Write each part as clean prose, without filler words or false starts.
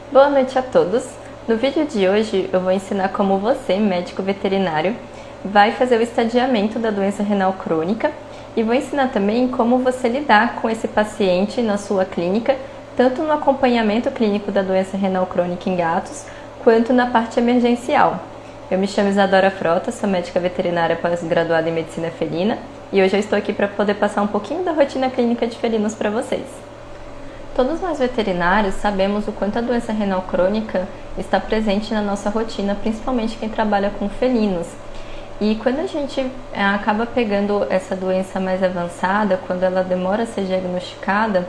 Boa noite a todos! No vídeo de hoje eu vou ensinar como você, médico veterinário, vai fazer o estadiamento da doença renal crônica e vou ensinar também como você lidar com esse paciente na sua clínica, tanto no acompanhamento clínico da doença renal crônica em gatos, quanto na parte emergencial. Eu me chamo Isadora Frota, sou médica veterinária pós-graduada em medicina felina e hoje eu estou aqui para poder passar um pouquinho da rotina clínica de felinos para vocês. Todos nós veterinários sabemos o quanto a doença renal crônica está presente na nossa rotina, principalmente quem trabalha com felinos. E quando a gente acaba pegando essa doença mais avançada, quando ela demora a ser diagnosticada,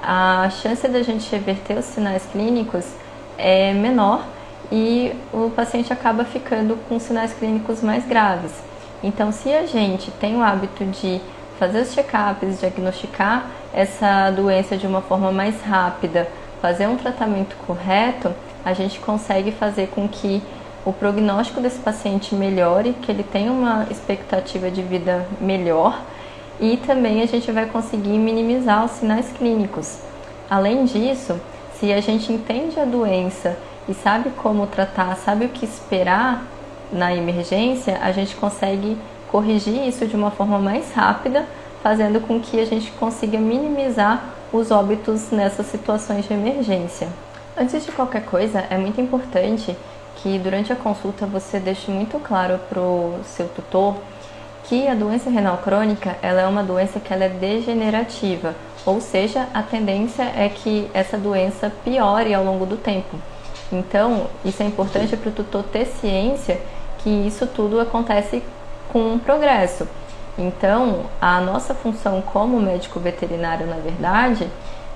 a chance da gente reverter os sinais clínicos é menor e o paciente acaba ficando com sinais clínicos mais graves. Então, se a gente tem o hábito de fazer os check-ups, diagnosticar essa doença de uma forma mais rápida, fazer um tratamento correto, a gente consegue fazer com que o prognóstico desse paciente melhore, que ele tenha uma expectativa de vida melhor e também a gente vai conseguir minimizar os sinais clínicos. Além disso, se a gente entende a doença e sabe como tratar, sabe o que esperar na emergência, a gente consegue corrigir isso de uma forma mais rápida, fazendo com que a gente consiga minimizar os óbitos nessas situações de emergência. Antes de qualquer coisa, é muito importante que durante a consulta você deixe muito claro para o seu tutor que a doença renal crônica ela é uma doença que ela é degenerativa, ou seja, a tendência é que essa doença piore ao longo do tempo. Então, isso é importante para o tutor ter ciência que isso tudo acontece com um progresso. Então, a nossa função como médico veterinário, na verdade,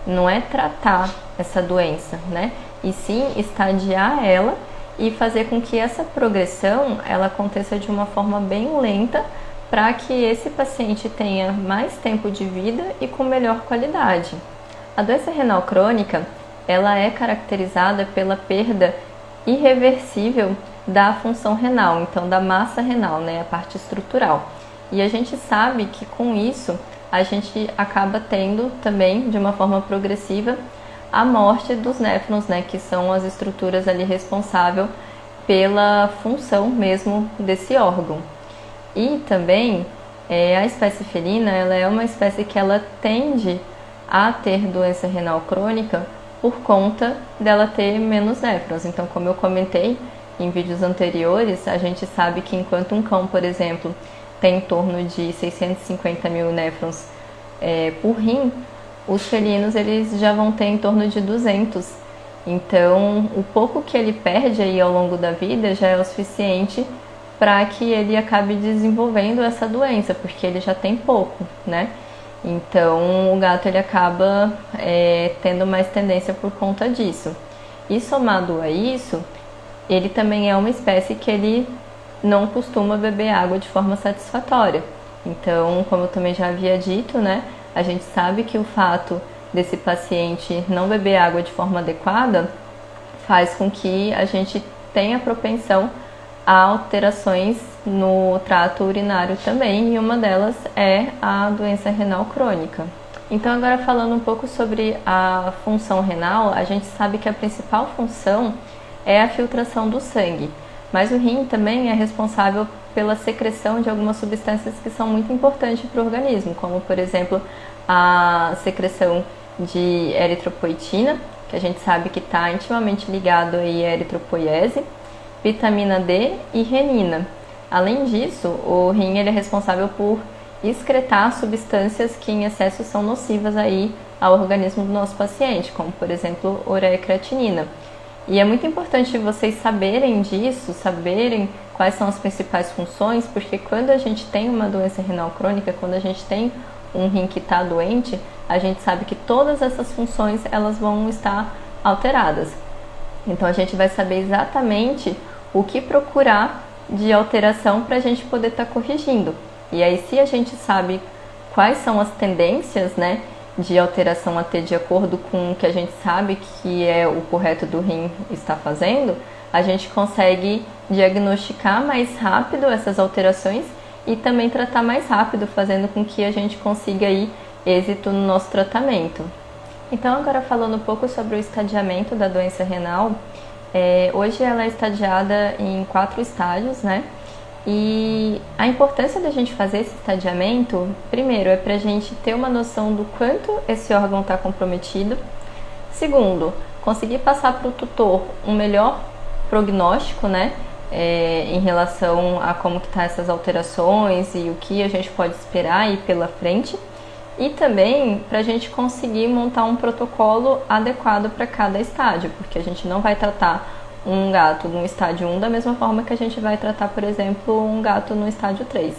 não é tratar essa doença, né? E sim estadiar ela e fazer com que essa progressão ela aconteça de uma forma bem lenta para que esse paciente tenha mais tempo de vida e com melhor qualidade. A doença renal crônica, ela é caracterizada pela perda irreversível da função renal, então da massa renal, né, a parte estrutural. E a gente sabe que com isso a gente acaba tendo também, de uma forma progressiva, a morte dos néfrons, né, que são as estruturas ali responsáveis pela função mesmo desse órgão. E também a espécie felina, ela é uma espécie que ela tende a ter doença renal crônica por conta dela ter menos néfrons. Então, como eu comentei em vídeos anteriores, a gente sabe que enquanto um cão, por exemplo, tem em torno de 650 mil néfrons por rim, os felinos eles já vão ter em torno de 200. Então, o pouco que ele perde aí ao longo da vida já é o suficiente para que ele acabe desenvolvendo essa doença, porque ele já tem pouco, né? Então, o gato ele acaba tendo mais tendência por conta disso. E somado a isso, ele também é uma espécie que ele não costuma beber água de forma satisfatória. Então, como eu também já havia dito, né, a gente sabe que o fato desse paciente não beber água de forma adequada faz com que a gente tenha propensão a alterações no trato urinário também, e uma delas é a doença renal crônica. Então, agora falando um pouco sobre a função renal, a gente sabe que a principal função é a filtração do sangue, mas o rim também é responsável pela secreção de algumas substâncias que são muito importantes para o organismo, como, por exemplo, a secreção de eritropoetina, que a gente sabe que está intimamente ligado aí à eritropoiese, vitamina D e renina. Além disso, o rim ele é responsável por excretar substâncias que em excesso são nocivas aí ao organismo do nosso paciente, como, por exemplo, ureia e creatinina. E é muito importante vocês saberem disso, saberem quais são as principais funções, porque quando a gente tem uma doença renal crônica, quando a gente tem um rim que está doente, a gente sabe que todas essas funções elas vão estar alteradas. Então a gente vai saber exatamente o que procurar de alteração para a gente poder estar corrigindo. E aí, se a gente sabe quais são as tendências, né, de alteração a ter de acordo com o que a gente sabe que é o correto do rim estar fazendo, a gente consegue diagnosticar mais rápido essas alterações e também tratar mais rápido, fazendo com que a gente consiga aí êxito no nosso tratamento. Então, agora falando um pouco sobre o estadiamento da doença renal, hoje ela é estadiada em 4 estágios, né? E a importância da gente fazer esse estadiamento, primeiro, é para a gente ter uma noção do quanto esse órgão está comprometido. Segundo, conseguir passar para o tutor um melhor prognóstico, né? Em relação a como que tá essas alterações e o que a gente pode esperar aí pela frente. E também para a gente conseguir montar um protocolo adequado para cada estágio, porque a gente não vai tratar um gato no estágio 1 da mesma forma que a gente vai tratar, por exemplo, um gato no estágio 3.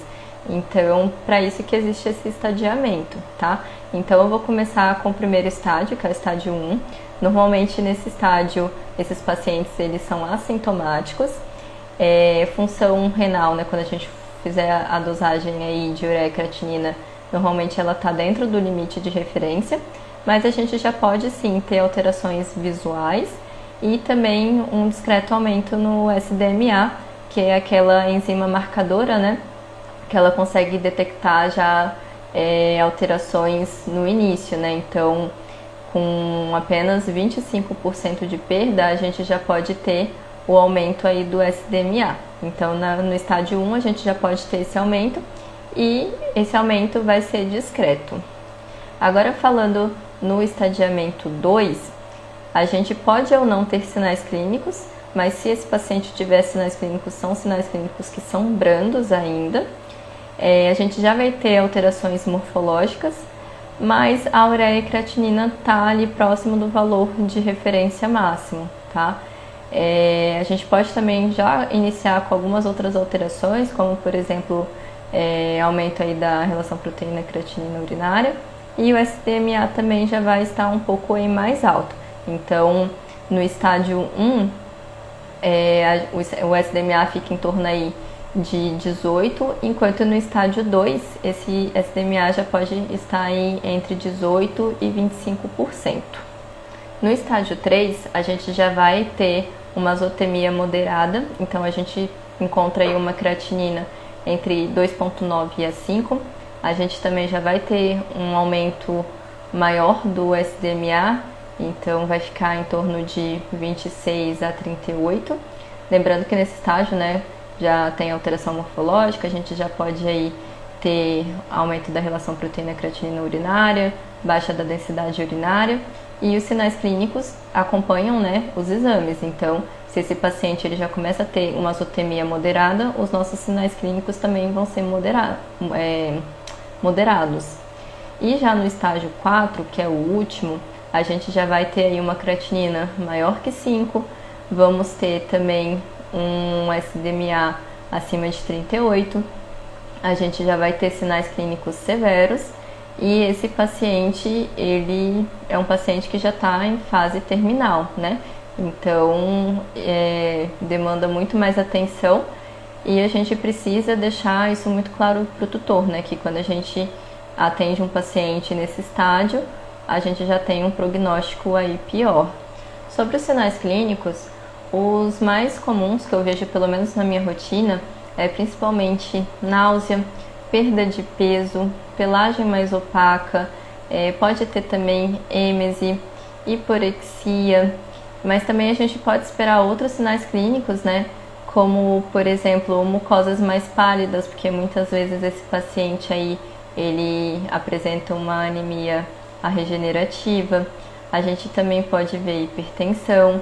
Então, para isso que existe esse estadiamento, tá? Então, eu vou começar com o primeiro estágio, que é o estágio 1. Normalmente, nesse estágio, esses pacientes, eles são assintomáticos. Função renal, né, quando a gente fizer a dosagem aí de ureia e creatinina, normalmente ela está dentro do limite de referência, mas a gente já pode sim ter alterações visuais e também um discreto aumento no SDMA, que é aquela enzima marcadora, né, que ela consegue detectar já alterações no início, né, então com apenas 25% de perda a gente já pode ter o aumento aí do SDMA. Então no estágio 1 a gente já pode ter esse aumento e esse aumento vai ser discreto. Agora falando no estadiamento 2, a gente pode ou não ter sinais clínicos, mas se esse paciente tiver sinais clínicos, são sinais clínicos que são brandos ainda. A gente já vai ter alterações morfológicas, mas a ureia e creatinina está ali próximo do valor de referência máximo, tá? A gente pode também já iniciar com algumas outras alterações, como por exemplo, aumento aí da relação proteína-creatinina urinária, e o SDMA também já vai estar um pouco aí mais alto. Então, no estágio 1, o SDMA fica em torno aí de 18, enquanto no estágio 2, esse SDMA já pode estar aí entre 18% e 25%. No estágio 3, a gente já vai ter uma azotemia moderada, então a gente encontra aí uma creatinina entre 2,9 e a 5. A gente também já vai ter um aumento maior do SDMA, então vai ficar em torno de 26 a 38. Lembrando que nesse estágio, né, já tem alteração morfológica, a gente já pode aí ter aumento da relação proteína-creatinina urinária, baixa da densidade urinária, e os sinais clínicos acompanham, né, os exames. Então, se esse paciente ele já começa a ter uma azotemia moderada, os nossos sinais clínicos também vão ser moderados. E já no estágio 4, que é o último, a gente já vai ter aí uma creatinina maior que 5, vamos ter também um SDMA acima de 38, a gente já vai ter sinais clínicos severos, e esse paciente, ele é um paciente que já está em fase terminal, né? Então, demanda muito mais atenção e a gente precisa deixar isso muito claro para o tutor, né? Que quando a gente atende um paciente nesse estágio, a gente já tem um prognóstico aí pior. Sobre os sinais clínicos, os mais comuns que eu vejo, pelo menos na minha rotina, é principalmente náusea, perda de peso, pelagem mais opaca, pode ter também êmese, hiporexia, mas também a gente pode esperar outros sinais clínicos, né? Como, por exemplo, mucosas mais pálidas, porque muitas vezes esse paciente aí, ele apresenta uma anemia regenerativa. A gente também pode ver hipertensão,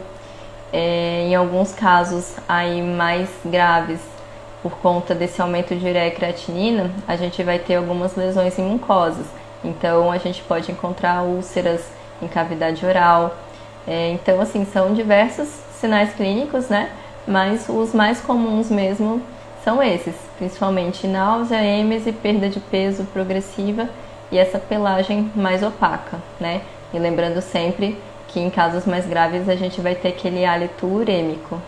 em alguns casos aí mais graves, por conta desse aumento de ureia e creatinina, a gente vai ter algumas lesões em mucosas. Então, a gente pode encontrar úlceras em cavidade oral. Então, assim, são diversos sinais clínicos, né? Mas os mais comuns mesmo são esses, principalmente náusea, êmese, perda de peso progressiva e essa pelagem mais opaca, né? E lembrando sempre que em casos mais graves a gente vai ter aquele hálito urêmico.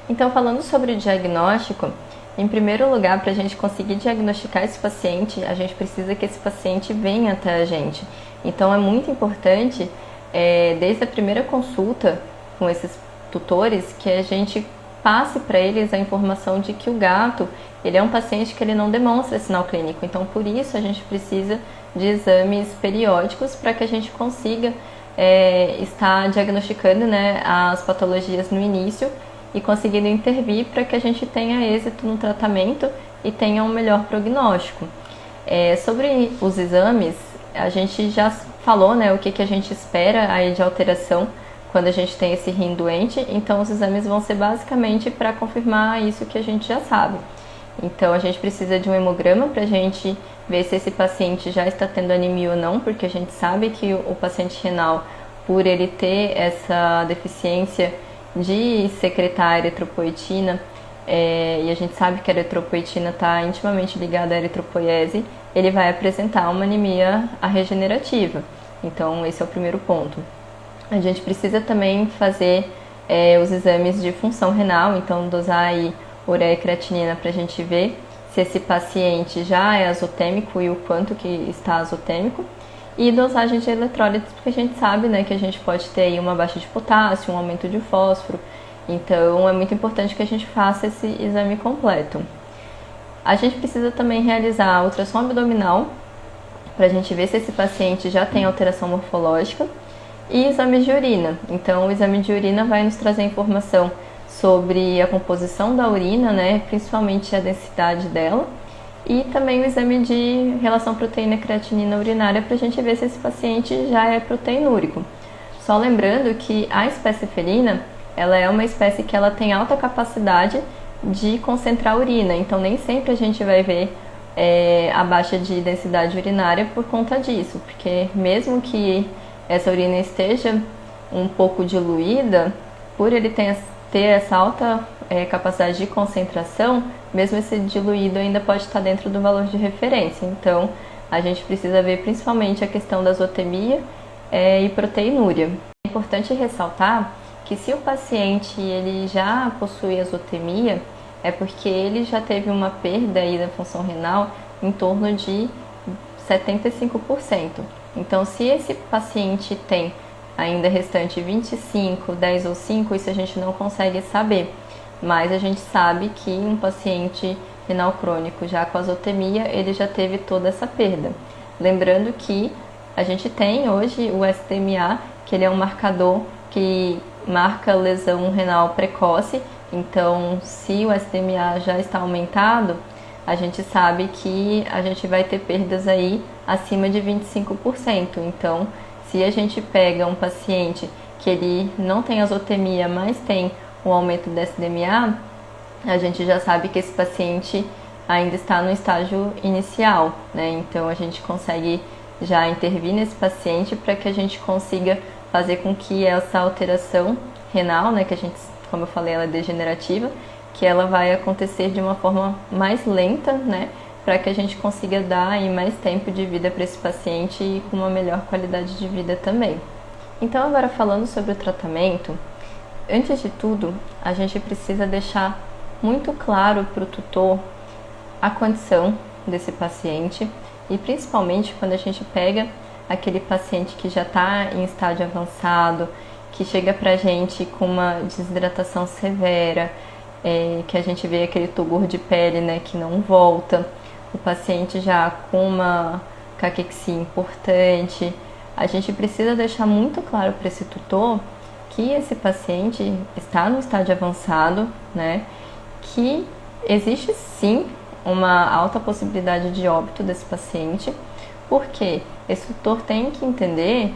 Então, falando sobre o diagnóstico, em primeiro lugar, para a gente conseguir diagnosticar esse paciente, a gente precisa que esse paciente venha até a gente. Então, é muito importante, desde a primeira consulta com esses tutores, que a gente passe para eles a informação de que o gato, ele é um paciente que ele não demonstra sinal clínico. Então, por isso, a gente precisa de exames periódicos para que a gente consiga está diagnosticando, né, as patologias no início e conseguindo intervir para que a gente tenha êxito no tratamento e tenha um melhor prognóstico. Sobre os exames, a gente já falou, né, o que a gente espera aí de alteração quando a gente tem esse rim doente, então os exames vão ser basicamente para confirmar isso que a gente já sabe. Então a gente precisa de um hemograma para a gente ver se esse paciente já está tendo anemia ou não, porque a gente sabe que o paciente renal, por ele ter essa deficiência de secretar eritropoetina, e a gente sabe que a eritropoetina está intimamente ligada à eritropoiese, ele vai apresentar uma anemia regenerativa. Então esse é o primeiro ponto. A gente precisa também fazer os exames de função renal, então dosar aí ureia e creatinina para a gente ver se esse paciente já é azotêmico e o quanto que está azotêmico. E dosagem de eletrólitos, porque a gente sabe, né, que a gente pode ter aí uma baixa de potássio, um aumento de fósforo. Então é muito importante que a gente faça esse exame completo. A gente precisa também realizar a ultrassom abdominal para a gente ver se esse paciente já tem alteração morfológica. E exames de urina. Então o exame de urina vai nos trazer informação sobre a composição da urina, né, principalmente a densidade dela, e também o exame de relação proteína-creatinina urinária para a gente ver se esse paciente já é proteinúrico. Só lembrando que a espécie felina, ela é uma espécie que ela tem alta capacidade de concentrar urina, então nem sempre a gente vai ver a baixa de densidade urinária por conta disso, porque mesmo que essa urina esteja um pouco diluída, por ele ter essa alta capacidade de concentração, mesmo esse diluído ainda pode estar dentro do valor de referência. Então, a gente precisa ver principalmente a questão da azotemia e proteinúria. É importante ressaltar que se o paciente ele já possui azotemia, é porque ele já teve uma perda aí da função renal em torno de 75%. Então, se esse paciente tem ainda restante 25, 10 ou 5, isso a gente não consegue saber. Mas a gente sabe que um paciente renal crônico já com azotemia, ele já teve toda essa perda. Lembrando que a gente tem hoje o SDMA, que ele é um marcador que marca lesão renal precoce. Então, se o SDMA já está aumentado, a gente sabe que a gente vai ter perdas aí acima de 25%. Então, se a gente pega um paciente que ele não tem azotemia, mas tem um aumento do SDMA, a gente já sabe que esse paciente ainda está no estágio inicial, né? Então, a gente consegue já intervir nesse paciente para que a gente consiga fazer com que essa alteração renal, né, que a gente, como eu falei, ela é degenerativa, que ela vai acontecer de uma forma mais lenta, né, para que a gente consiga dar aí mais tempo de vida para esse paciente e com uma melhor qualidade de vida também. Então, agora falando sobre o tratamento, antes de tudo, a gente precisa deixar muito claro para o tutor a condição desse paciente e principalmente quando a gente pega aquele paciente que já está em estágio avançado, que chega para a gente com uma desidratação severa, que a gente vê aquele tugor de pele, né, que não volta, o paciente já com uma caquexia importante. A gente precisa deixar muito claro para esse tutor que esse paciente está no estágio avançado, né, que existe sim uma alta possibilidade de óbito desse paciente, porque esse tutor tem que entender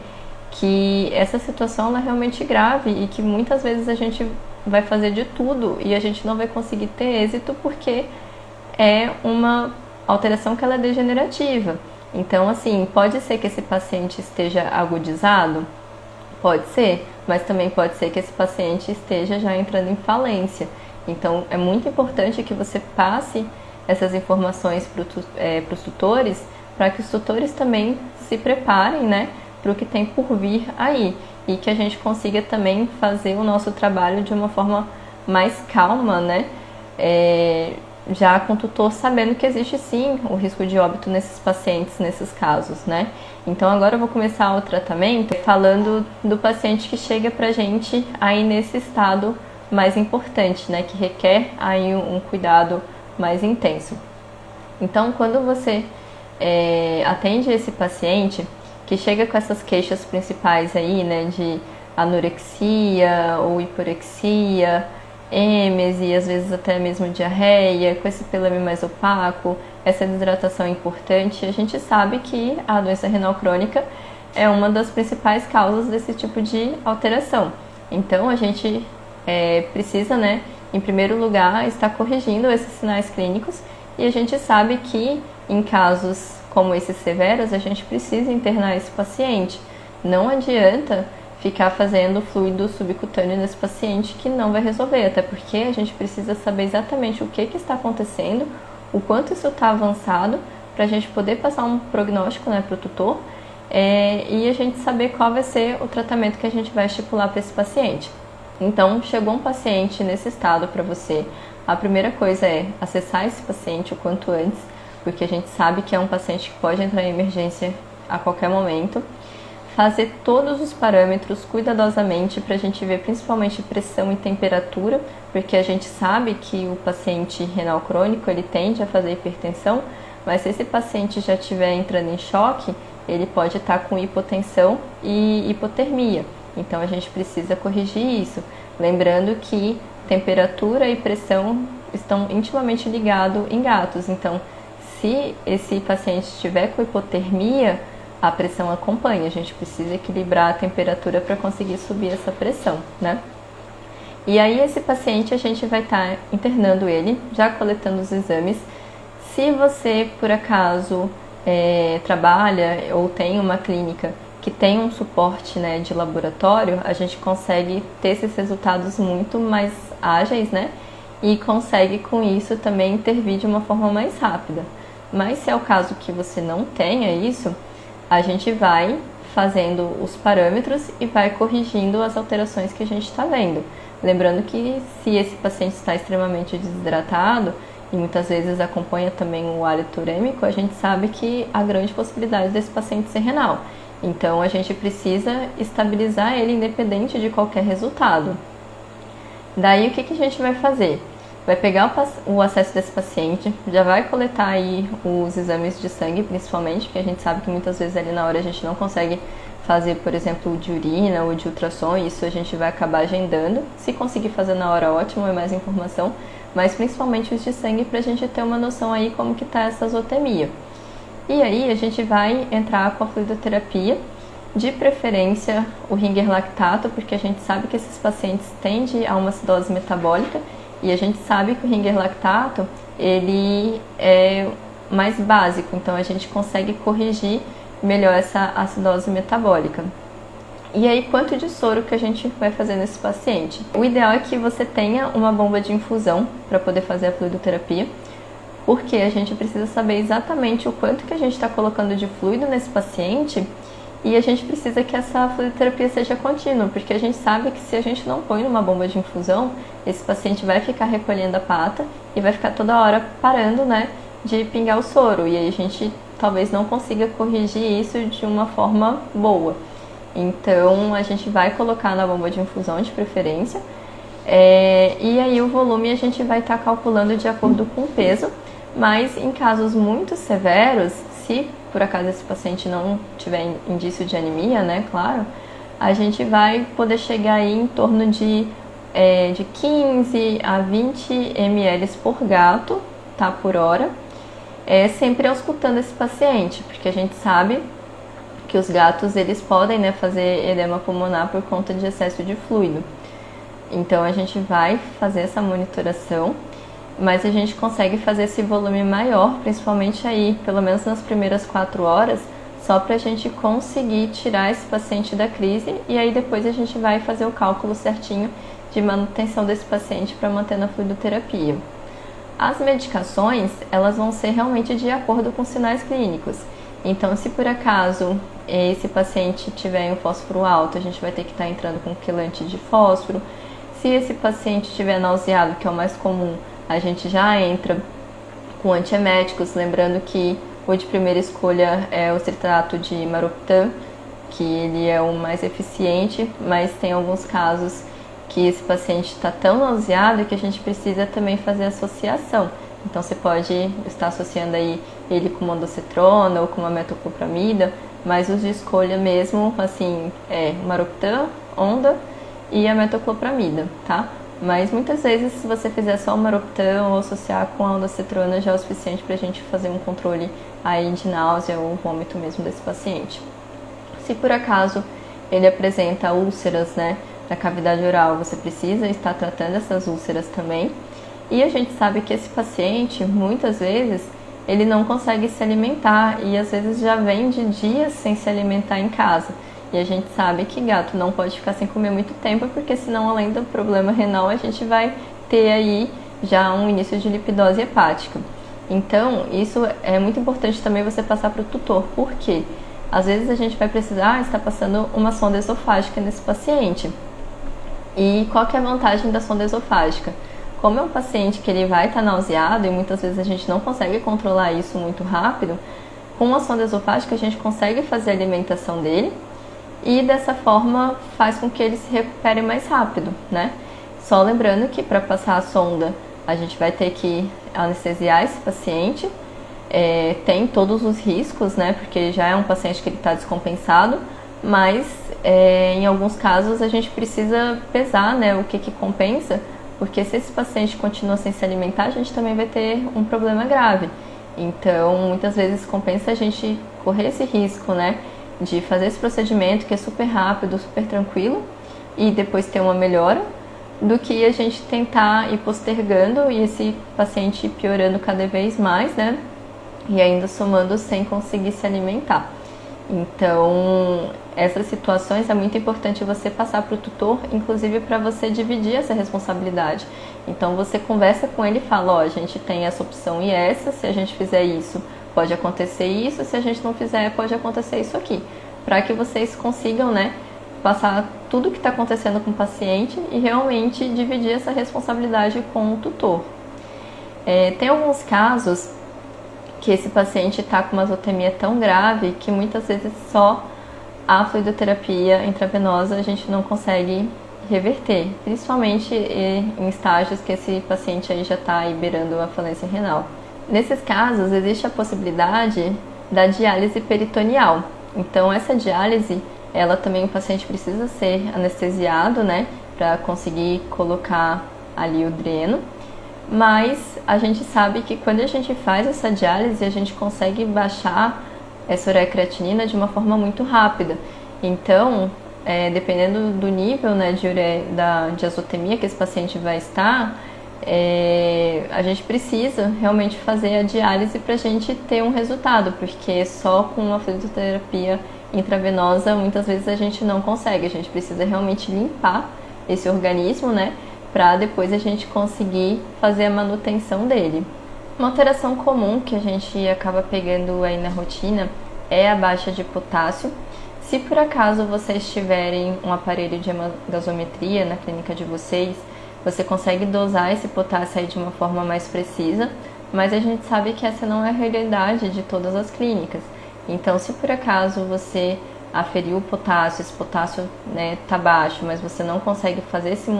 que essa situação ela é realmente grave e que muitas vezes a gente vai fazer de tudo e a gente não vai conseguir ter êxito porque é uma alteração que ela é degenerativa. Então, assim, pode ser que esse paciente esteja agudizado? Pode ser, mas também pode ser que esse paciente esteja já entrando em falência. Então, é muito importante que você passe essas informações para os tutores, para que os tutores também se preparem, né, para o que tem por vir aí e que a gente consiga também fazer o nosso trabalho de uma forma mais calma, né, já com o tutor sabendo que existe sim o risco de óbito nesses pacientes, nesses casos, né. Então agora eu vou começar o tratamento falando do paciente que chega pra gente aí nesse estado mais importante, né, que requer aí um cuidado mais intenso. Então quando você atende esse paciente, que que chega com essas queixas principais aí, né, de anorexia ou hiporexia, êmese e às vezes até mesmo diarreia, com esse pelame mais opaco, essa desidratação importante, a gente sabe que a doença renal crônica é uma das principais causas desse tipo de alteração. Então a gente precisa, né, em primeiro lugar, estar corrigindo esses sinais clínicos, e a gente sabe que em casos como esses severos, a gente precisa internar esse paciente. Não adianta ficar fazendo fluido subcutâneo nesse paciente, que não vai resolver, até porque a gente precisa saber exatamente o que está acontecendo, o quanto isso está avançado, para a gente poder passar um prognóstico, né, para o tutor, e a gente saber qual vai ser o tratamento que a gente vai estipular para esse paciente. Então, chegou um paciente nesse estado para você, a primeira coisa é acessar esse paciente o quanto antes, porque a gente sabe que é um paciente que pode entrar em emergência a qualquer momento. Fazer todos os parâmetros cuidadosamente para a gente ver principalmente pressão e temperatura, porque a gente sabe que o paciente renal crônico ele tende a fazer hipertensão, mas se esse paciente já estiver entrando em choque, ele pode estar com hipotensão e hipotermia. Então a gente precisa corrigir isso, lembrando que temperatura e pressão estão intimamente ligados em gatos. Então, se esse paciente estiver com hipotermia, a pressão acompanha. A gente precisa equilibrar a temperatura para conseguir subir essa pressão, né? E aí esse paciente a gente vai estar internando ele, já coletando os exames. Se você, por acaso, trabalha ou tem uma clínica que tem um suporte, né, de laboratório, a gente consegue ter esses resultados muito mais ágeis, né? E consegue com isso também intervir de uma forma mais rápida. Mas se é o caso que você não tenha isso, a gente vai fazendo os parâmetros e vai corrigindo as alterações que a gente está vendo. Lembrando que se esse paciente está extremamente desidratado e muitas vezes acompanha também o hálito urêmico, a gente sabe que há grande possibilidade desse paciente ser renal. Então a gente precisa estabilizar ele independente de qualquer resultado. Daí o que a gente vai fazer? Vai pegar o acesso desse paciente, já vai coletar aí os exames de sangue, principalmente, porque a gente sabe que muitas vezes ali na hora a gente não consegue fazer, por exemplo, de urina ou de ultrassom, e isso a gente vai acabar agendando. Se conseguir fazer na hora, ótimo, é mais informação, mas principalmente os de sangue para a gente ter uma noção aí como que está essa azotemia. E aí a gente vai entrar com a fluidoterapia, de preferência o Ringer lactato, porque a gente sabe que esses pacientes tendem a uma acidose metabólica, e a gente sabe que o Ringer lactato, ele é mais básico, então a gente consegue corrigir melhor essa acidose metabólica. E aí, quanto de soro que a gente vai fazer nesse paciente? O ideal é que você tenha uma bomba de infusão para poder fazer a fluidoterapia, porque a gente precisa saber exatamente o quanto que a gente está colocando de fluido nesse paciente, e a gente precisa que essa fluidoterapia seja contínua, porque a gente sabe que se a gente não põe numa bomba de infusão, esse paciente vai ficar recolhendo a pata e vai ficar toda hora parando, né, de pingar o soro, e aí a gente talvez não consiga corrigir isso de uma forma boa. Então a gente vai colocar na bomba de infusão de preferência, e aí o volume a gente vai estar calculando de acordo com o peso, mas em casos muito severos, se por acaso esse paciente não tiver indício de anemia, né, claro, a gente vai poder chegar aí em torno de 15 a 20 ml por gato, tá, por hora, sempre auscultando esse paciente, porque a gente sabe que os gatos eles podem, né, fazer edema pulmonar por conta de excesso de fluido. Então a gente vai fazer essa monitoração, mas a gente consegue fazer esse volume maior, principalmente aí, pelo menos nas primeiras 4 horas, só para a gente conseguir tirar esse paciente da crise, e aí depois a gente vai fazer o cálculo certinho de manutenção desse paciente para manter na fluidoterapia. As medicações, elas vão ser realmente de acordo com sinais clínicos. Então, se por acaso esse paciente tiver um fósforo alto, a gente vai ter que estar entrando com quelante de fósforo. Se esse paciente estiver nauseado, que é o mais comum, a gente já entra com antieméticos, lembrando que o de primeira escolha é o citrato de maroptan, que ele é o mais eficiente, mas tem alguns casos que esse paciente está tão nauseado que a gente precisa também fazer associação. Então você pode estar associando aí ele com uma ondansetrona ou com uma metoclopramida mas os de escolha mesmo, assim, é Maroptan, Onda e a metoclopramida, tá? Mas muitas vezes, se você fizer só o Maroptan ou associar com a ondansetrona, já é o suficiente pra gente fazer um controle aí de náusea ou vômito mesmo desse paciente. Se por acaso ele apresenta úlceras, né, na cavidade oral, você precisa estar tratando essas úlceras também. E a gente sabe que esse paciente, muitas vezes, ele não consegue se alimentar e às vezes já vem de dias sem se alimentar em casa. E a gente sabe que gato não pode ficar sem comer muito tempo, porque senão, além do problema renal, a gente vai ter aí já um início de lipidose hepática. Então, isso é muito importante também você passar para o tutor. Por quê? Às vezes a gente vai precisar estar passando uma sonda esofágica nesse paciente. E qual que é a vantagem da sonda esofágica? Como é um paciente que ele vai estar nauseado e muitas vezes a gente não consegue controlar isso muito rápido, com a sonda esofágica a gente consegue fazer a alimentação dele e dessa forma faz com que ele se recupere mais rápido, né? Só lembrando que para passar a sonda a gente vai ter que anestesiar esse paciente, tem todos os riscos, né? Porque já é um paciente que ele está descompensado, mas em alguns casos a gente precisa pesar, né, o que compensa, porque se esse paciente continua sem se alimentar, a gente também vai ter um problema grave. Então, muitas vezes compensa a gente correr esse risco, né, de fazer esse procedimento que é super rápido, super tranquilo e depois ter uma melhora, do que a gente tentar ir postergando e esse paciente ir piorando cada vez mais, né, e ainda somando sem conseguir se alimentar. Então, essas situações é muito importante você passar para o tutor, inclusive para você dividir essa responsabilidade. Então, você conversa com ele e fala, a gente tem essa opção e essa, se a gente fizer isso, pode acontecer isso, se a gente não fizer, pode acontecer isso aqui. Para que vocês consigam, né, passar tudo o que está acontecendo com o paciente e realmente dividir essa responsabilidade com o tutor. Tem alguns casos que esse paciente está com uma azotemia tão grave que muitas vezes só a fluidoterapia intravenosa a gente não consegue reverter, principalmente em estágios que esse paciente aí já está beirando a falência renal. Nesses casos, existe a possibilidade da diálise peritoneal. Então, essa diálise, ela também o paciente precisa ser anestesiado, né, para conseguir colocar ali o dreno. Mas a gente sabe que quando a gente faz essa diálise, a gente consegue baixar essa ureacreatinina de uma forma muito rápida. Então, dependendo do nível, né, de azotemia que esse paciente vai estar, a gente precisa realmente fazer a diálise para a gente ter um resultado, porque só com a fluidoterapia intravenosa muitas vezes a gente não consegue. A gente precisa realmente limpar esse organismo, né, para depois a gente conseguir fazer a manutenção dele. Uma alteração comum que a gente acaba pegando aí na rotina é a baixa de potássio. Se por acaso vocês tiverem um aparelho de gasometria na clínica de vocês, você consegue dosar esse potássio aí de uma forma mais precisa, mas a gente sabe que essa não é a realidade de todas as clínicas. Então, se por acaso você aferiu o potássio, esse potássio, né, tá baixo, mas você não consegue fazer esse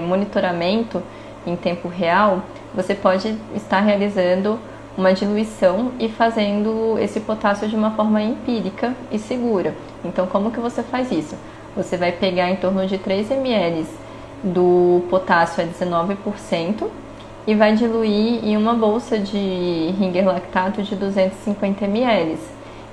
monitoramento em tempo real, você pode estar realizando uma diluição e fazendo esse potássio de uma forma empírica e segura. Então, como que você faz isso? Você vai pegar em torno de 3 ml do potássio a 19% e vai diluir em uma bolsa de Ringer lactato de 250 ml.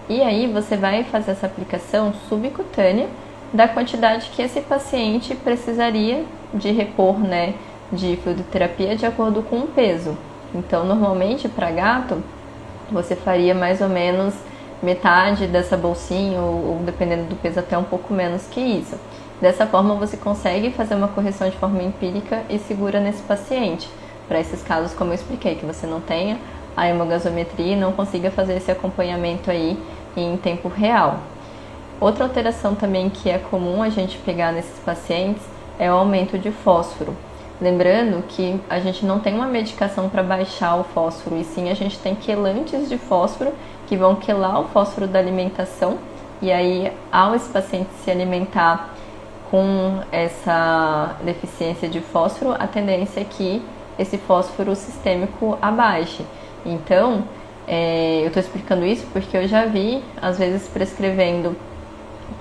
E aí você vai fazer essa aplicação subcutânea da quantidade que esse paciente precisaria de repor, né, de fluidoterapia de acordo com o peso. Então, normalmente para gato, você faria mais ou menos metade dessa bolsinha, ou dependendo do peso até um pouco menos que isso. Dessa forma você consegue fazer uma correção de forma empírica e segura nesse paciente. Para esses casos, como eu expliquei, que você não tenha a hemogasometria e não consiga fazer esse acompanhamento aí em tempo real. Outra alteração também que é comum a gente pegar nesses pacientes é o aumento de fósforo. Lembrando que a gente não tem uma medicação para baixar o fósforo, e sim a gente tem quelantes de fósforo que vão quelar o fósforo da alimentação, e aí ao esse paciente se alimentar com essa deficiência de fósforo, a tendência é que esse fósforo sistêmico abaixe. Então, Eu estou explicando isso porque eu já vi, às vezes, prescrevendo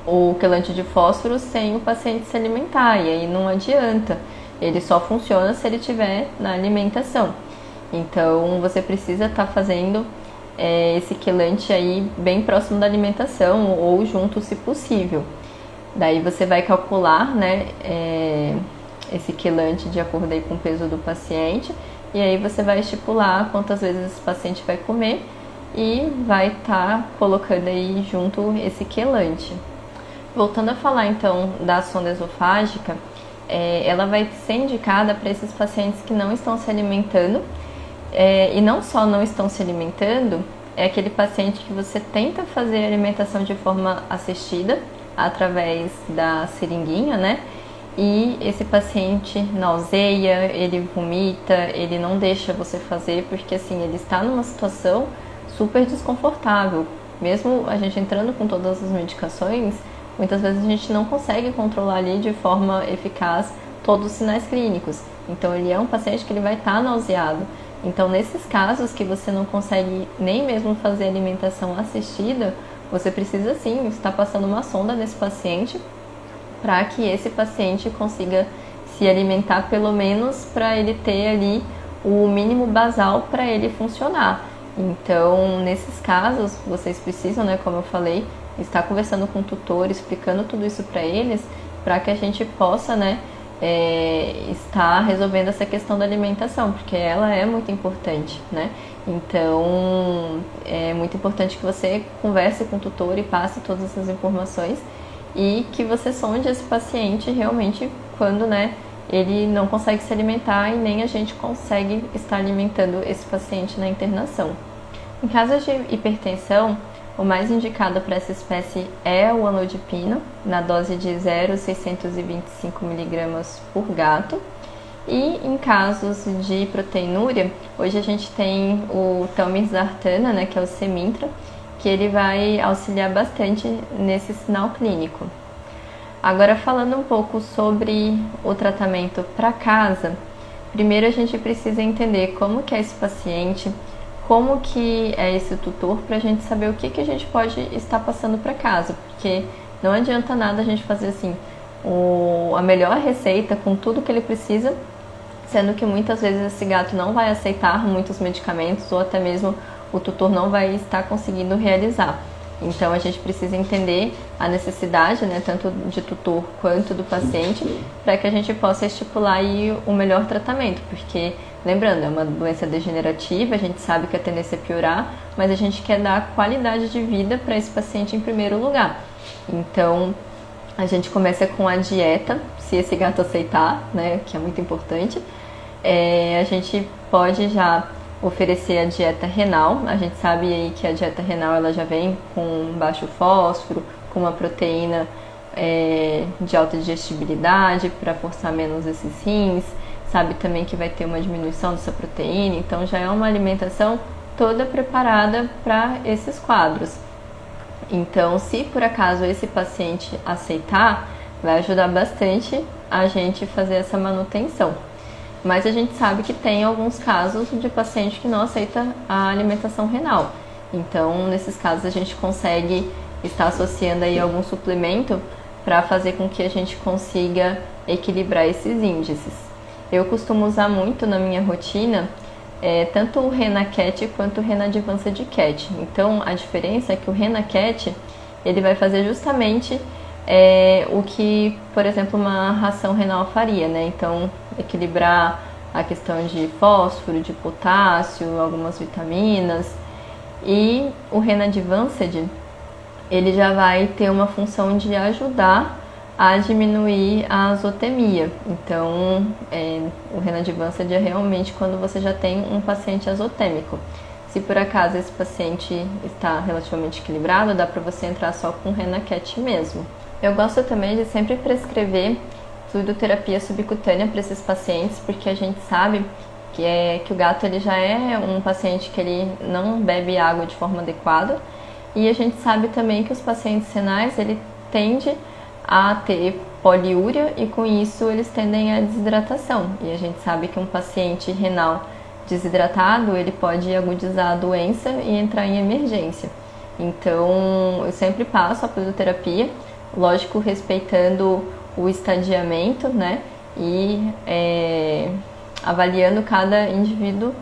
o quelante de fósforo sem o paciente se alimentar, e aí não adianta. Ele só funciona se ele estiver na alimentação. Então, você precisa estar fazendo esse quelante aí bem próximo da alimentação ou junto, se possível. Daí você vai calcular, né, esse quelante de acordo aí com o peso do paciente, e aí você vai estipular quantas vezes esse paciente vai comer e vai estar colocando aí junto esse quelante. Voltando a falar então da sonda esofágica, ela vai ser indicada para esses pacientes que não estão se alimentando, e não só não estão se alimentando, é aquele paciente que você tenta fazer a alimentação de forma assistida, através da seringuinha, né? E esse paciente nauseia, ele vomita, ele não deixa você fazer, porque assim, ele está numa situação super desconfortável. Mesmo a gente entrando com todas as medicações, muitas vezes a gente não consegue controlar ali de forma eficaz todos os sinais clínicos. Então ele é um paciente que ele vai estar nauseado. Então nesses casos que você não consegue nem mesmo fazer alimentação assistida, você precisa sim estar passando uma sonda nesse paciente para que esse paciente consiga se alimentar, pelo menos para ele ter ali o mínimo basal para ele funcionar. Então, nesses casos, vocês precisam, né, como eu falei, estar conversando com o tutor, explicando tudo isso para eles, para que a gente possa, né, estar resolvendo essa questão da alimentação, porque ela é muito importante, né? Então, é muito importante que você converse com o tutor e passe todas essas informações e que você sonde esse paciente realmente quando, né, ele não consegue se alimentar e nem a gente consegue estar alimentando esse paciente na internação. Em casos de hipertensão, o mais indicado para essa espécie é o anodipino, na dose de 0,625 mg por gato. E em casos de proteinúria, hoje a gente tem o telmisartana, né, que é o Semintra, que ele vai auxiliar bastante nesse sinal clínico. Agora, falando um pouco sobre o tratamento para casa, primeiro a gente precisa entender como que é esse paciente, como que é esse tutor, para a gente saber o que a gente pode estar passando para casa, porque não adianta nada a gente fazer assim a melhor receita com tudo que ele precisa, sendo que muitas vezes esse gato não vai aceitar muitos medicamentos ou até mesmo o tutor não vai estar conseguindo realizar. Então a gente precisa entender a necessidade, né, tanto de tutor quanto do paciente, para que a gente possa estipular aí o melhor tratamento, porque lembrando, é uma doença degenerativa, a gente sabe que a tendência é piorar, mas a gente quer dar qualidade de vida para esse paciente em primeiro lugar. Então a gente começa com a dieta, se esse gato aceitar, né, que é muito importante. A gente pode já oferecer a dieta renal. A gente sabe aí que a dieta renal ela já vem com baixo fósforo, com uma proteína de alta digestibilidade para forçar menos esses rins. Sabe também que vai ter uma diminuição dessa proteína, então já é uma alimentação toda preparada para esses quadros. Então, se por acaso esse paciente aceitar, vai ajudar bastante a gente fazer essa manutenção. Mas a gente sabe que tem alguns casos de paciente que não aceita a alimentação renal. Então, nesses casos, a gente consegue estar associando aí algum suplemento para fazer com que a gente consiga equilibrar esses índices. Eu costumo usar muito na minha rotina tanto o Renacat quanto o Renadvanced Cat. Então, a diferença é que o Renacat ele vai fazer justamente o que, por exemplo, uma ração renal faria, né? Então, equilibrar a questão de fósforo, de potássio, algumas vitaminas. E o Renadvanced, ele já vai ter uma função de ajudar a diminuir a azotemia. Então, o Renadvanced é realmente quando você já tem um paciente azotêmico. Se por acaso esse paciente está relativamente equilibrado, dá para você entrar só com Renacat mesmo. Eu gosto também de sempre prescrever fluidoterapia subcutânea para esses pacientes, porque a gente sabe que o gato ele já é um paciente que ele não bebe água de forma adequada, e a gente sabe também que os pacientes renais ele tende a ter poliúria e com isso eles tendem à desidratação. E a gente sabe que um paciente renal desidratado, ele pode agudizar a doença e entrar em emergência. Então, eu sempre passo a fisioterapia, lógico, respeitando o estadiamento, né? E avaliando cada indivíduo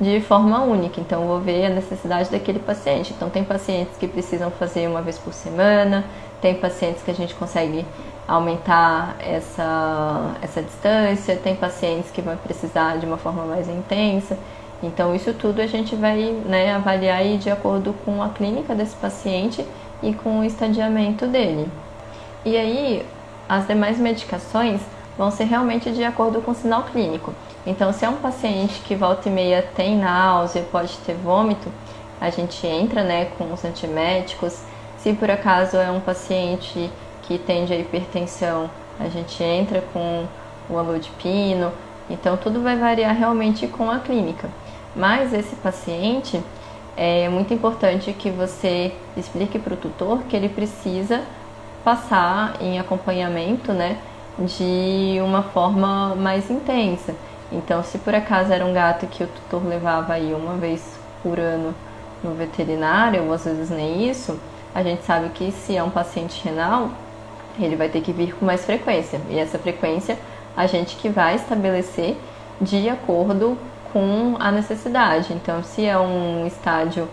de forma única. Então, eu vou ver a necessidade daquele paciente. Então, tem pacientes que precisam fazer uma vez por semana, tem pacientes que a gente consegue aumentar essa distância, tem pacientes que vão precisar de uma forma mais intensa. Então, isso tudo a gente vai, né, avaliar aí de acordo com a clínica desse paciente e com o estadiamento dele. E aí, as demais medicações vão ser realmente de acordo com o sinal clínico. Então, se é um paciente que volta e meia tem náusea, pode ter vômito, a gente entra, né, com os antieméticos. Se por acaso é um paciente que tende a hipertensão, a gente entra com o amlodipino. Então, tudo vai variar realmente com a clínica. Mas esse paciente, é muito importante que você explique para o tutor que ele precisa passar em acompanhamento, né, de uma forma mais intensa. Então, se por acaso era um gato que o tutor levava aí uma vez por ano no veterinário, ou às vezes nem isso, a gente sabe que se é um paciente renal, ele vai ter que vir com mais frequência. E essa frequência a gente que vai estabelecer de acordo com a necessidade. Então, se é um estádio,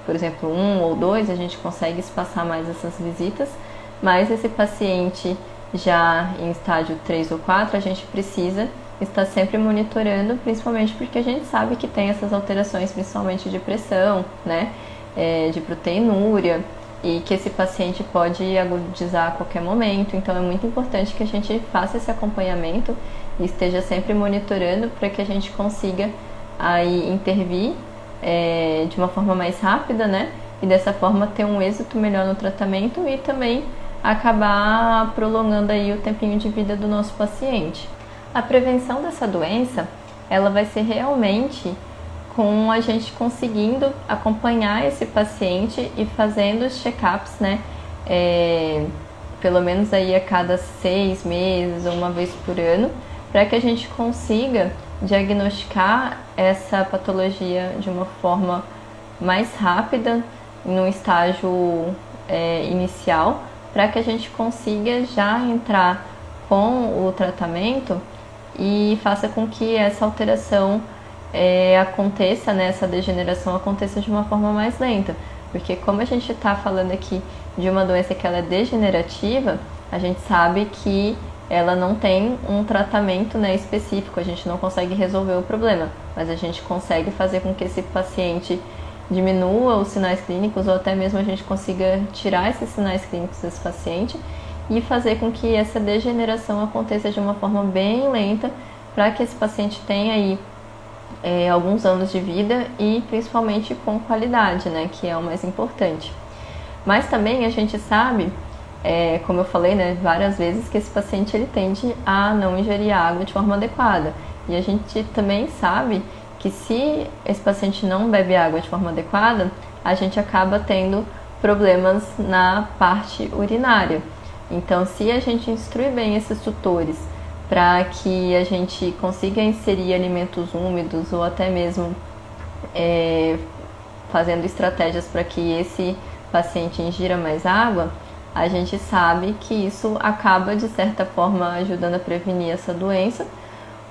por exemplo, 1 ou 2, a gente consegue espaçar mais essas visitas, mas esse paciente já em estádio 3 ou 4, a gente precisa estar sempre monitorando, principalmente porque a gente sabe que tem essas alterações, principalmente de pressão, né, de proteinúria, e que esse paciente pode agudizar a qualquer momento. Então, é muito importante que a gente faça esse acompanhamento e esteja sempre monitorando para que a gente consiga aí intervir de uma forma mais rápida, né, e dessa forma ter um êxito melhor no tratamento e também acabar prolongando aí o tempinho de vida do nosso paciente. A prevenção dessa doença, ela vai ser realmente com a gente conseguindo acompanhar esse paciente e fazendo os check-ups, né, pelo menos aí a cada 6 meses ou uma vez por ano, para que a gente consiga diagnosticar essa patologia de uma forma mais rápida, num estágio inicial, para que a gente consiga já entrar com o tratamento e faça com que essa alteração aconteça, né, essa degeneração aconteça de uma forma mais lenta. Porque como a gente está falando aqui de uma doença que ela é degenerativa, a gente sabe que ela não tem um tratamento, né, específico, a gente não consegue resolver o problema, mas a gente consegue fazer com que esse paciente diminua os sinais clínicos ou até mesmo a gente consiga tirar esses sinais clínicos desse paciente e fazer com que essa degeneração aconteça de uma forma bem lenta para que esse paciente tenha aí alguns anos de vida e principalmente com qualidade, né, que é o mais importante. Mas também a gente sabe, como eu falei, né, várias vezes, que esse paciente ele tende a não ingerir água de forma adequada. E a gente também sabe que se esse paciente não bebe água de forma adequada, a gente acaba tendo problemas na parte urinária. Então, se a gente instrui bem esses tutores para que a gente consiga inserir alimentos úmidos ou até mesmo fazendo estratégias para que esse paciente ingira mais água, a gente sabe que isso acaba, de certa forma, ajudando a prevenir essa doença,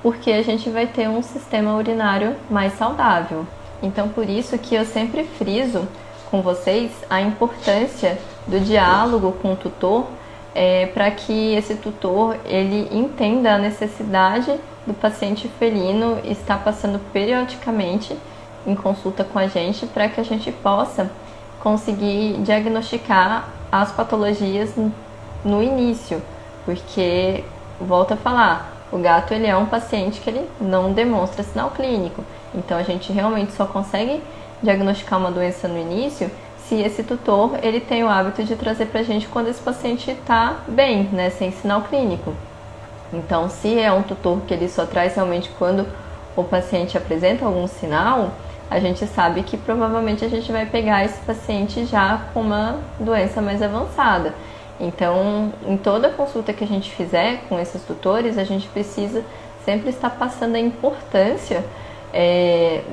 porque a gente vai ter um sistema urinário mais saudável. Então, por isso que eu sempre friso com vocês a importância do diálogo com o tutor, para que esse tutor ele entenda a necessidade do paciente felino estar passando periodicamente em consulta com a gente, para que a gente possa conseguir diagnosticar as patologias no início, porque, volto a falar, o gato ele é um paciente que ele não demonstra sinal clínico, então a gente realmente só consegue diagnosticar uma doença no início se esse tutor ele tem o hábito de trazer pra gente quando esse paciente está bem, né, sem sinal clínico. Então, se é um tutor que ele só traz realmente quando o paciente apresenta algum sinal, a gente sabe que provavelmente a gente vai pegar esse paciente já com uma doença mais avançada. Então, em toda consulta que a gente fizer com esses tutores, a gente precisa sempre estar passando a importância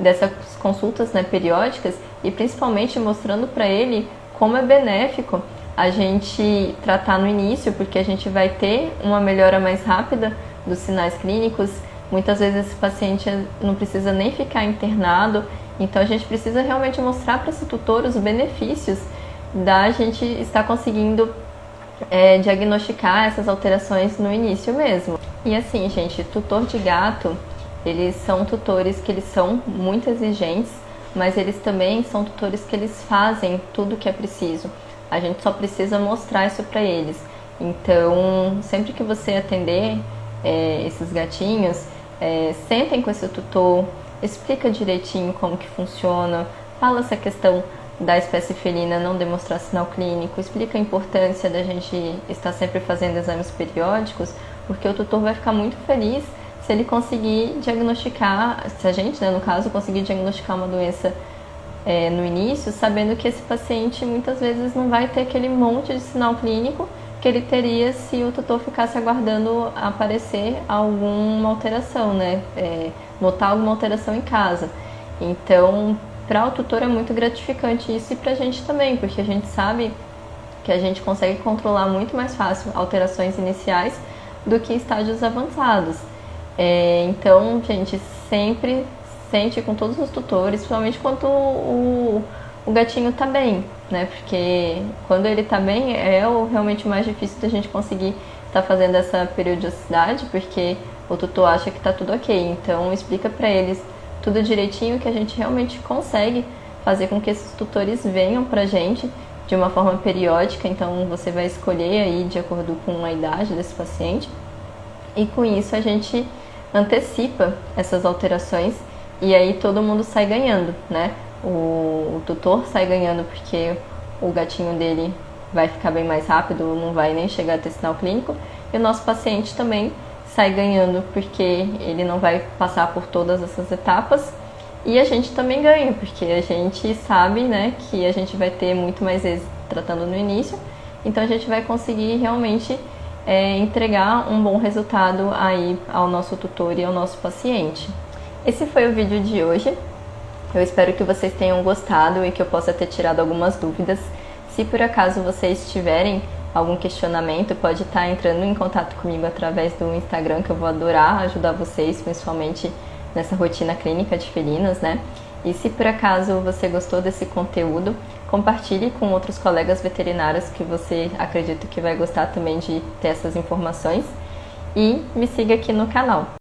dessas consultas, né, periódicas, e principalmente mostrando para ele como é benéfico a gente tratar no início, porque a gente vai ter uma melhora mais rápida dos sinais clínicos. Muitas vezes esse paciente não precisa nem ficar internado, então a gente precisa realmente mostrar para esse tutor os benefícios da gente estar conseguindo diagnosticar essas alterações no início mesmo. E assim, gente, tutor de gato, eles são tutores que eles são muito exigentes, mas eles também são tutores que eles fazem tudo o que é preciso. A gente só precisa mostrar isso para eles. Então, sempre que você atender esses gatinhos, sentem com esse tutor, explica direitinho como que funciona, fala essa questão da espécie felina não demonstrar sinal clínico, explica a importância da gente estar sempre fazendo exames periódicos, porque o tutor vai ficar muito feliz se ele conseguir diagnosticar, se a gente, né, no caso, conseguir diagnosticar uma doença no início, sabendo que esse paciente muitas vezes não vai ter aquele monte de sinal clínico que ele teria se o tutor ficasse aguardando aparecer alguma alteração, né? Notar alguma alteração em casa. Então, para o tutor é muito gratificante isso, e para a gente também, porque a gente sabe que a gente consegue controlar muito mais fácil alterações iniciais do que estágios avançados. Então, gente, sempre sente com todos os tutores, principalmente quando o gatinho tá bem, né? Porque quando ele tá bem é realmente mais difícil da gente conseguir estar fazendo essa periodicidade, porque o tutor acha que tá tudo ok. Então, explica para eles tudo direitinho, que a gente realmente consegue fazer com que esses tutores venham pra gente de uma forma periódica. Então, você vai escolher aí de acordo com a idade desse paciente, e com isso a gente antecipa essas alterações, e aí todo mundo sai ganhando, né? O tutor sai ganhando porque o gatinho dele vai ficar bem mais rápido, não vai nem chegar a ter sinal clínico, e o nosso paciente também sai ganhando porque ele não vai passar por todas essas etapas, e a gente também ganha, porque a gente sabe, né, que a gente vai ter muito mais êxito tratando no início, então a gente vai conseguir realmente entregar um bom resultado aí ao nosso tutor e ao nosso paciente. Esse foi o vídeo de hoje. Eu espero que vocês tenham gostado e que eu possa ter tirado algumas dúvidas. Se por acaso vocês tiverem algum questionamento, pode estar entrando em contato comigo através do Instagram, que eu vou adorar ajudar vocês, principalmente nessa rotina clínica de felinos, né? E se por acaso você gostou desse conteúdo, compartilhe com outros colegas veterinários que você acredita que vai gostar também de ter essas informações, e me siga aqui no canal.